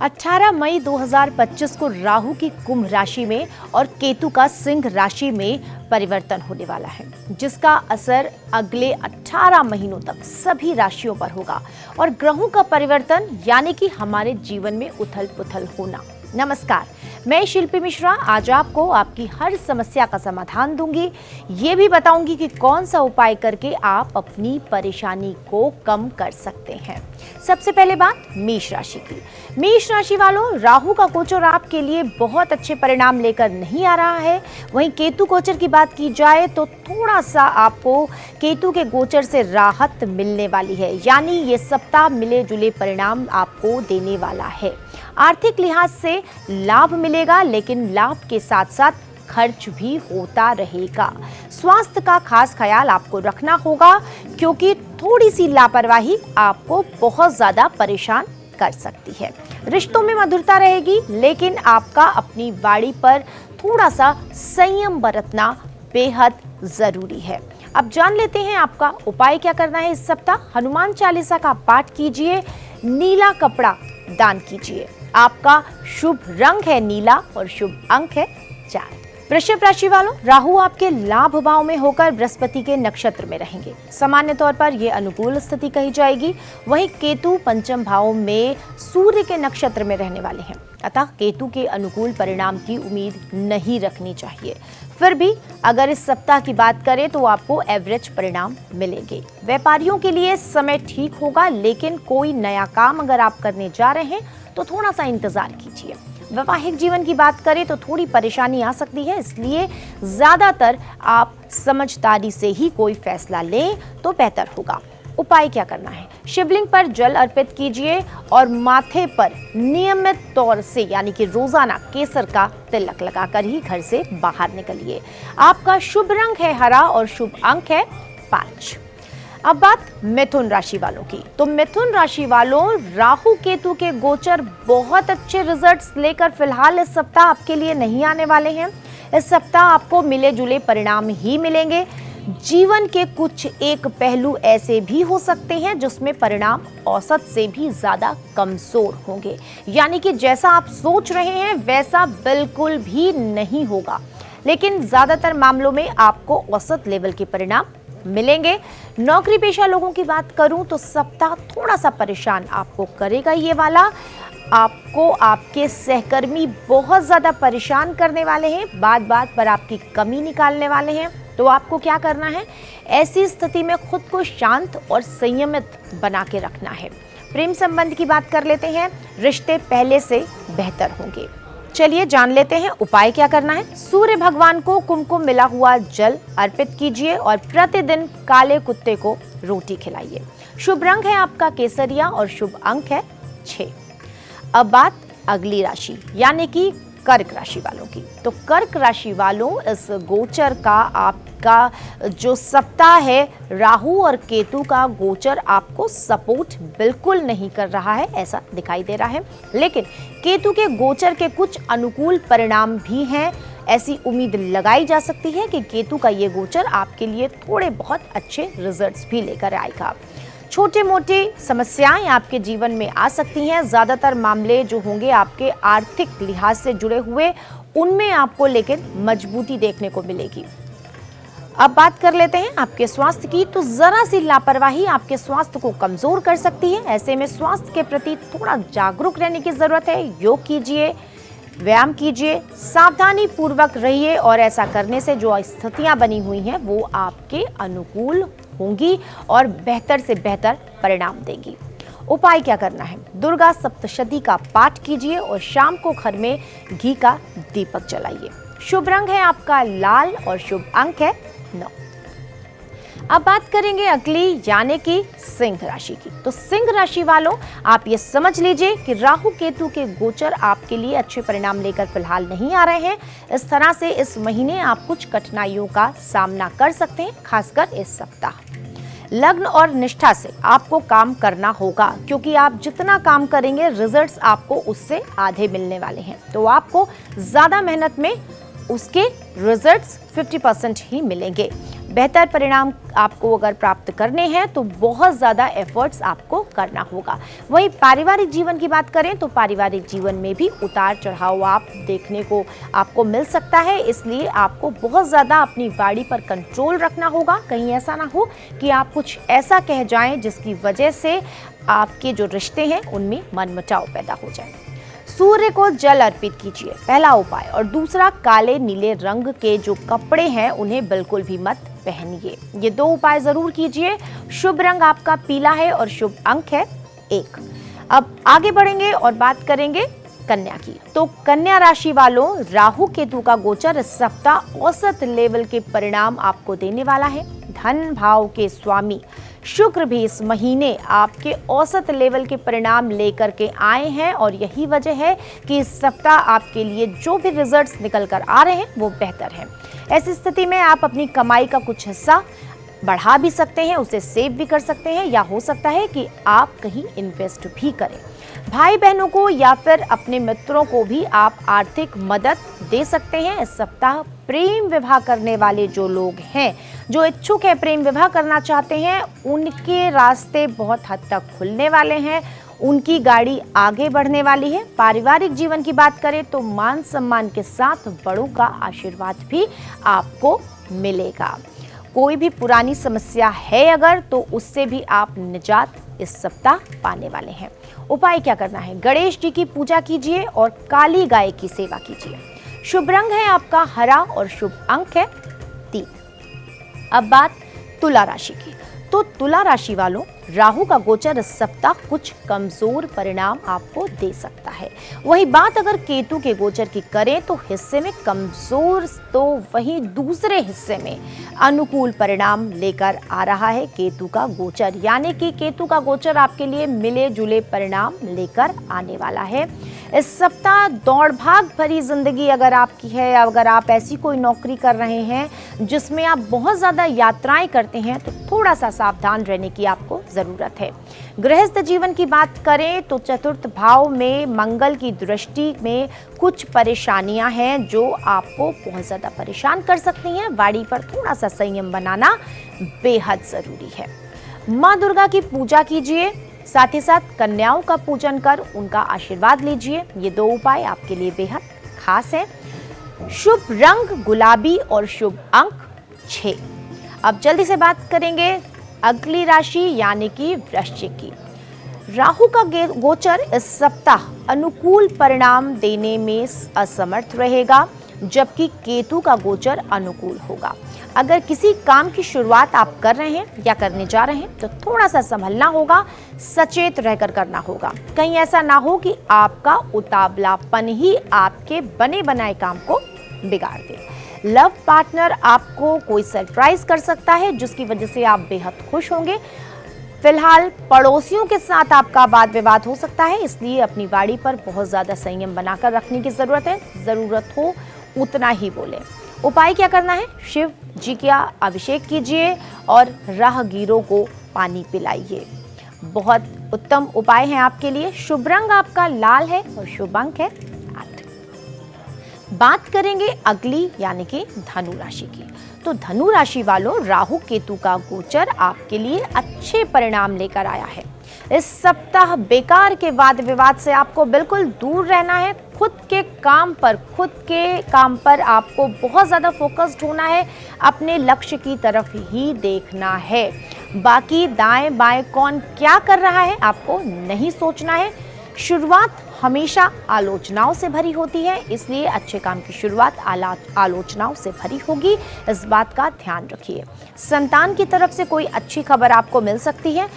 18 मई 2025 को राहु की कुंभ राशि में और केतु का सिंह राशि में परिवर्तन होने वाला है, जिसका असर अगले 18 महीनों तक सभी राशियों पर होगा। और ग्रहों का परिवर्तन यानी कि हमारे जीवन में उथल पुथल होना। नमस्कार, मैं शिल्पी मिश्रा आज आपको आपकी हर समस्या का समाधान दूंगी। ये भी बताऊंगी कि कौन सा उपाय करके आप अपनी परेशानी को कम कर सकते हैं। सबसे पहले बात मेष राशि की। मेष राशि वालों, राहु का गोचर आपके लिए बहुत अच्छे परिणाम लेकर नहीं आ रहा है। वहीं केतु गोचर की बात की जाए तो थोड़ा सा आपको केतु के गोचर से राहत मिलने वाली है, यानी ये सप्ताह मिले जुले परिणाम आपको देने वाला है। आर्थिक लिहाज से लाभ मिलेगा, लेकिन लाभ के साथ साथ खर्च भी होता रहेगा। स्वास्थ्य का खास ख्याल आपको रखना होगा, क्योंकि थोड़ी सी लापरवाही आपको बहुत ज्यादा परेशान कर सकती है। रिश्तों में मधुरता रहेगी, लेकिन आपका अपनी वाणी पर थोड़ा सा संयम बरतना बेहद जरूरी है। अब जान लेते हैं आपका उपाय क्या करना है इस सप्ताह। हनुमान चालीसा का पाठ कीजिए, नीला कपड़ा दान कीजिए। आपका शुभ रंग है नीला और शुभ अंक है 4। वृषभ राशि वालों, राहु आपके लाभ भाव में होकर बृहस्पति के नक्षत्र में रहेंगे। सामान्य तौर पर यह अनुकूल स्थिति कही जाएगी। वहीं केतु पंचम भाव में सूर्य के नक्षत्र में रहने वाले हैं, अतः केतु के अनुकूल परिणाम की उम्मीद नहीं रखनी चाहिए। फिर भी अगर इस सप्ताह की बात करें तो आपको एवरेज परिणाम मिलेंगे। व्यापारियों के लिए समय ठीक होगा, लेकिन कोई नया काम अगर आप करने जा रहे हैं तो थोड़ा सा इंतजार कीजिए। वैवाहिक जीवन की बात करें तो थोड़ी परेशानी आ सकती है, इसलिए ज्यादातर आप समझदारी से ही कोई फैसला लें तो बेहतर होगा। उपाय क्या करना है? शिवलिंग पर जल अर्पित कीजिए और माथे पर नियमित तौर से यानी कि रोजाना केसर का तिलक लगाकर ही घर से बाहर निकलिए। आपका शुभ रंग है हरा और शुभ अंक है 5। अब बात मिथुन राशि वालों की। तो मिथुन राशि वालों, राहु केतु के गोचर बहुत अच्छे रिजल्ट्स लेकर फिलहाल इस सप्ताह आपके लिए नहीं आने वाले हैं। इस सप्ताह आपको मिले जुले परिणाम ही मिलेंगे। जीवन के कुछ एक पहलू ऐसे भी हो सकते हैं जिसमें परिणाम औसत से भी ज्यादा कमजोर होंगे, यानी कि जैसा आप सोच रहे हैं वैसा बिल्कुल भी नहीं होगा, लेकिन ज्यादातर मामलों में आपको औसत लेवल के परिणाम मिलेंगे। नौकरी पेशा लोगों की बात करूं तो सप्ताह थोड़ा सा परेशान आपको करेगा। ये वाला आपको आपके सहकर्मी बहुत ज्यादा परेशान करने वाले हैं, बात बात पर आपकी कमी निकालने वाले हैं। तो आपको क्या करना है? ऐसी स्थिति में खुद को शांत और संयमित बना के रखना है। प्रेम संबंध की बात कर लेते हैं। रिश्ते पहले से बेहतर होंगे। चलिए जान लेते हैं उपाय क्या करना है। सूर्य भगवान को कुमकुम मिला हुआ जल अर्पित कीजिए और प्रतिदिन काले कुत्ते को रोटी खिलाइए। शुभ रंग है आपका केसरिया और शुभ अंक है 6। अब बात अगली राशि यानी कि कर्क राशि वालों की। तो कर्क राशि वालों, इस गोचर का आपका जो सप्ताह है, राहु और केतु का गोचर आपको सपोर्ट बिल्कुल नहीं कर रहा है, ऐसा दिखाई दे रहा है। लेकिन केतु के गोचर के कुछ अनुकूल परिणाम भी हैं। ऐसी उम्मीद लगाई जा सकती है कि केतु का ये गोचर आपके लिए थोड़े बहुत अच्छे रिजल्ट्स भी लेकर आएगा। छोटे मोटे समस्याएं आपके जीवन में आ सकती हैं। ज्यादातर मामले जो होंगे आपके आर्थिक लिहाज से जुड़े हुए, उनमें आपको लेकिन मजबूती देखने को मिलेगी। अब बात कर लेते हैं आपके स्वास्थ्य की। तो जरा सी लापरवाही आपके स्वास्थ्य को कमजोर कर सकती है। ऐसे में स्वास्थ्य के प्रति थोड़ा जागरूक रहने की जरूरत है। योग कीजिए, व्यायाम कीजिए, सावधानी पूर्वक रहिए और ऐसा करने से जो स्थितियां बनी हुई हैं वो आपके अनुकूल होंगी और बेहतर से बेहतर परिणाम देंगी। उपाय क्या करना है? दुर्गा सप्तशती का पाठ कीजिए और शाम को घर में घी का दीपक जलाइए। शुभ रंग है आपका लाल और शुभ अंक है 9। अब बात करेंगे अगली यानी कि सिंह राशि की। तो सिंह राशि वालों, आप ये समझ लीजिए कि राहु केतु के गोचर आपके लिए अच्छे परिणाम लेकर फिलहाल नहीं आ रहे हैं। इस तरह से इस महीने आप कुछ कठिनाइयों का सामना कर सकते हैं, खासकर इस सप्ताह। लग्न और निष्ठा से आपको काम करना होगा, क्योंकि आप जितना काम करेंगे रिजल्ट्स आपको उससे आधे मिलने वाले हैं। तो आपको ज्यादा मेहनत में उसके रिजल्ट्स 50% ही मिलेंगे। बेहतर परिणाम आपको अगर प्राप्त करने हैं तो बहुत ज़्यादा एफर्ट्स आपको करना होगा। वहीं पारिवारिक जीवन की बात करें तो पारिवारिक जीवन में भी उतार चढ़ाव आप देखने को आपको मिल सकता है, इसलिए आपको बहुत ज़्यादा अपनी वाणी पर कंट्रोल रखना होगा। कहीं ऐसा ना हो कि आप कुछ ऐसा कह जाएं जिसकी वजह से आपके जो रिश्ते हैं उनमें मनमुटाव पैदा हो जाए। सूर्य को जल अर्पित कीजिए, पहला उपाय। और दूसरा, काले नीले रंग के जो कपड़े हैं उन्हें बिल्कुल भी मत पहनिए। ये 2 उपाय जरूर कीजिए। शुभ रंग आपका पीला है और शुभ अंक है 1। अब आगे बढ़ेंगे और बात करेंगे कन्या की। तो कन्या राशि वालों, राहु केतु का गोचर इस सप्ताह औसत लेवल के परिणाम आपको देने वाला है। धन भाव के स्वामी शुक्र भी इस महीने आपके औसत लेवल के परिणाम लेकर के आए हैं और यही वजह है कि इस सप्ताह आपके लिए जो भी रिजल्ट्स निकल कर आ रहे हैं वो बेहतर है। ऐसी स्थिति में आप अपनी कमाई का कुछ हिस्सा बढ़ा भी सकते हैं, उसे सेव भी कर सकते हैं, या हो सकता है कि आप कहीं इन्वेस्ट भी करें। भाई बहनों को या फिर अपने मित्रों को भी आप आर्थिक मदद दे सकते हैं। इस सप्ताह प्रेम विवाह करने वाले जो लोग हैं, जो इच्छुक है प्रेम विवाह करना चाहते हैं, उनके रास्ते बहुत हद तक खुलने वाले हैं, उनकी गाड़ी आगे बढ़ने वाली है। पारिवारिक जीवन की बात करें तो मान सम्मान के साथ बड़ों का आशीर्वाद भी आपको मिलेगा। कोई भी पुरानी समस्या है अगर, तो उससे भी आप निजात इस सप्ताह पाने वाले हैं। उपाय क्या करना है? गणेश जी की पूजा कीजिए और काली गाय की सेवा कीजिए। शुभ रंग है आपका हरा और शुभ अंक है 3। अब बात तुला राशि की। तो तुला राशि वालों, राहु का गोचर इस सप्ताह कुछ कमजोर परिणाम आपको दे सकता है। वही बात अगर केतु के गोचर की करें तो हिस्से में कमजोर, तो वहीं दूसरे हिस्से में अनुकूल परिणाम लेकर आ रहा है केतु का गोचर। यानी कि केतु का गोचर आपके लिए मिले जुले परिणाम लेकर आने वाला है। इस सप्ताह दौड़ भाग भरी जिंदगी अगर आपकी है, अगर आप ऐसी कोई नौकरी कर रहे हैं जिसमें आप बहुत ज़्यादा यात्राएं करते हैं, तो थोड़ा सा सावधान रहने की आपको ज़रूरत है। गृहस्थ जीवन की बात करें तो चतुर्थ भाव में मंगल की दृष्टि में कुछ परेशानियां हैं जो आपको बहुत ज़्यादा परेशान कर सकती हैं। वाणी पर थोड़ा सा संयम बनाना बेहद ज़रूरी है। माँ दुर्गा की पूजा कीजिए, साथ ही साथ कन्याओं का पूजन कर उनका आशीर्वाद लीजिए। ये 2 उपाय आपके लिए बेहद खास है। शुभ रंग गुलाबी और शुभ अंक 6। अब जल्दी से बात करेंगे अगली राशि यानी कि वृश्चिक की। राहु का गोचर इस सप्ताह अनुकूल परिणाम देने में असमर्थ रहेगा, जबकि केतु का गोचर अनुकूल होगा। अगर किसी काम की शुरुआत आप कर रहे हैं या करने जा रहे हैं तो थोड़ा सा संभलना होगा, सचेत रहकर करना होगा। कहीं ऐसा ना हो कि आपका उतावलापन ही आपके बने बनाए काम को बिगाड़ दे। लव पार्टनर आपको कोई सरप्राइज कर सकता है जिसकी वजह से आप बेहद खुश होंगे। फिलहाल पड़ोसियों के साथ आपका वाद विवाद हो सकता है, इसलिए अपनी वाणी पर बहुत ज्यादा संयम बनाकर रखने की जरूरत है। जरूरत हो उतना ही बोले। उपाय क्या करना है? शिव जी का अभिषेक कीजिए और राहगीरों को पानी पिलाइए। बहुत उत्तम उपाय है आपके लिए। शुभ रंग आपका लाल है और शुभ अंक है 8। बात करेंगे अगली यानी कि धनु राशि की। तो धनु राशि वालों, राहु केतु का गोचर आपके लिए अच्छे परिणाम लेकर आया है। इस सप्ताह बेकार के वाद विवाद से आपको बिल्कुल दूर रहना है। खुद के काम पर आपको बहुत ज़्यादा फोकस्ड होना है, अपने लक्ष्य की तरफ ही देखना है। बाकी दाएं बाएं कौन क्या कर रहा है आपको नहीं सोचना है। शुरुआत हमेशा आलोचनाओं से भरी होती है, इसलिए अच्छे काम की शुरुआत आलोचनाओं से भरी होगी, इस बात का ध्यान रखिए। संतान की तरफ से कोई अच्छी खबर आपको मिल सकती है।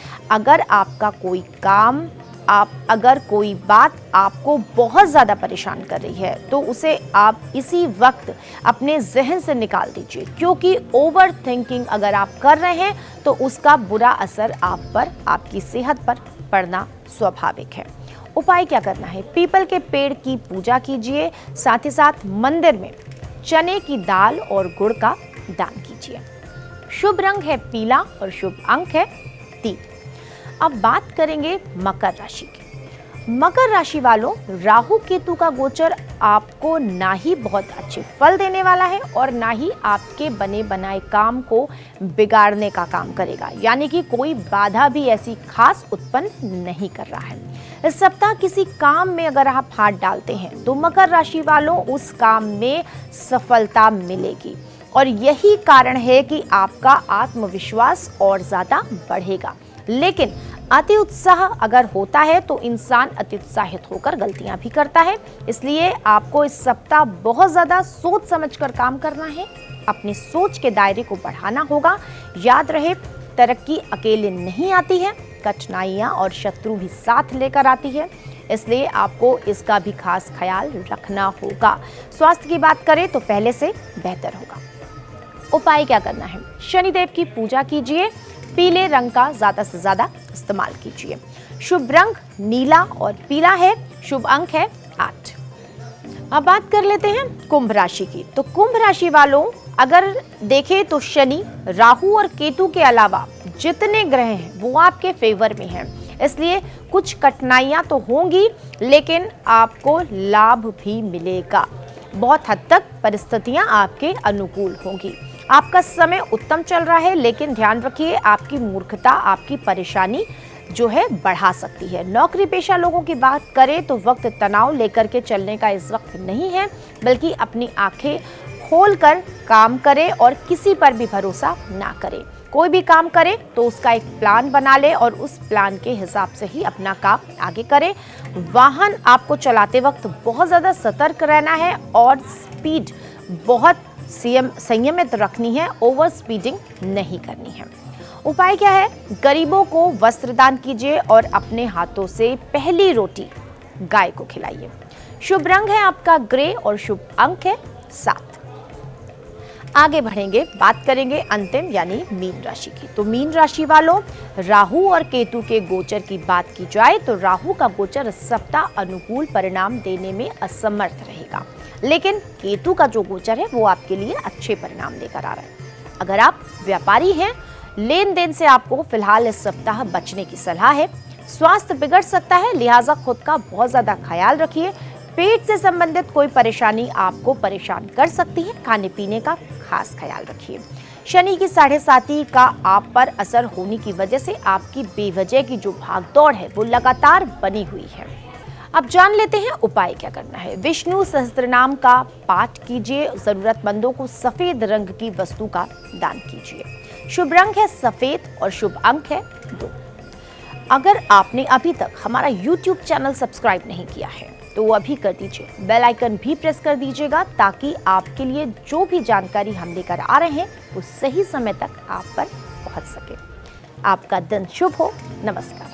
अगर कोई बात आपको बहुत ज़्यादा परेशान कर रही है तो उसे आप इसी वक्त अपने जहन से निकाल दीजिए, क्योंकि ओवर थिंकिंग अगर आप कर रहे हैं तो उसका बुरा असर आप पर, आपकी सेहत पर पड़ना स्वाभाविक है। उपाय क्या करना है? पीपल के पेड़ की पूजा कीजिए, साथ ही साथ मंदिर में चने की दाल और गुड़ का दान कीजिए। शुभ रंग है पीला और शुभ अंक है 3। अब बात करेंगे मकर राशि की। मकर राशि वालों, राहु केतु का गोचर आपको ना ही बहुत अच्छे फल देने वाला है और ना ही आपके बने बनाए काम को बिगाड़ने का काम करेगा, यानी कि कोई बाधा भी ऐसी खास उत्पन्न नहीं कर रहा है। इस सप्ताह किसी काम में अगर आप हाथ डालते हैं तो मकर राशि वालों उस काम में सफलता मिलेगी और यही कारण है कि आपका आत्मविश्वास और ज्यादा बढ़ेगा। लेकिन अति उत्साह अगर होता है तो इंसान अति उत्साहित होकर गलतियां भी करता है, इसलिए आपको इस सप्ताह बहुत ज्यादा सोच समझकर काम करना है। अपनी सोच के दायरे को बढ़ाना होगा। याद रहे, तरक्की अकेले नहीं आती है, कठिनाइयां और शत्रु भी साथ लेकर आती है, इसलिए आपको इसका भी खास ख्याल रखना होगा। स्वास्थ्य की बात करें तो पहले से बेहतर होगा। उपाय क्या करना है? शनिदेव की पूजा कीजिए, पीले रंग का ज्यादा से ज्यादा इस्तेमाल कीजिए। शुभ रंग नीला और पीला है। शुभ अंक है 8। अब बात कर लेते हैं कुंभ राशि की। तो कुंभ राशि वालों, अगर देखें तो शनि, राहु और केतु के अलावा जितने ग्रह हैं वो आपके फेवर में हैं, इसलिए कुछ कठिनाइयां तो होंगी लेकिन आपको लाभ भी मिलेगा। बहुत हद तक परिस्थितियां आपके अनुकूल होंगी। आपका समय उत्तम चल रहा है, लेकिन ध्यान रखिए आपकी मूर्खता आपकी परेशानी जो है बढ़ा सकती है। नौकरी पेशा लोगों की बात करें तो वक्त तनाव लेकर के चलने का इस वक्त नहीं है, बल्कि अपनी आंखें खोलकर काम करें और किसी पर भी भरोसा ना करें। कोई भी काम करें तो उसका एक प्लान बना ले और उस प्लान के हिसाब से ही अपना काम आगे करें। वाहन आपको चलाते वक्त बहुत ज़्यादा सतर्क रहना है और स्पीड बहुत संयमित रखनी है, ओवर स्पीडिंग नहीं करनी है। उपाय क्या है? गरीबों को वस्त्र दान कीजिए और अपने हाथों से पहली रोटी गाय को खिलाइए। शुभ रंग है आपका ग्रे और शुभ अंक है 7। आगे बढ़ेंगे, बात करेंगे अंतिम यानी मीन राशि की। तो मीन राशि वालों, राहु और केतु के गोचर की बात की जाए तो राहु का गोचर इस सप्ताह अनुकूल परिणाम देने में असमर्थ रहेगा, लेकिन केतु का जो गोचर है वो आपके लिए अच्छे परिणाम लेकर आ रहा है। अगर आप व्यापारी हैं, लेन देन से आपको फिलहाल इस सप्ताह बचने की सलाह है। स्वास्थ्य बिगड़ सकता है, लिहाजा खुद का बहुत ज्यादा ख्याल रखिए। पेट से संबंधित कोई परेशानी आपको परेशान कर सकती है, खाने पीने का खास ख्याल रखिए। शनि की 7.5 का आप पर असर होने की वजह से आपकी बेवजह की जो भागदौड़ है वो लगातार बनी हुई है। अब जान लेते हैं उपाय क्या करना है। विष्णु सहस्त्रनाम का पाठ कीजिए, जरूरतमंदों को सफेद रंग की वस्तु का दान कीजिए। शुभ रंग है सफेद और शुभ अंक है 2। अगर आपने अभी तक हमारा YouTube चैनल सब्सक्राइब नहीं किया है तो अभी कर दीजिए, बेल आइकन भी प्रेस कर दीजिएगा ताकि आपके लिए जो भी जानकारी हम लेकर आ रहे हैं वो सही समय तक आप पर पहुंच सके। आपका दिन शुभ हो। नमस्कार।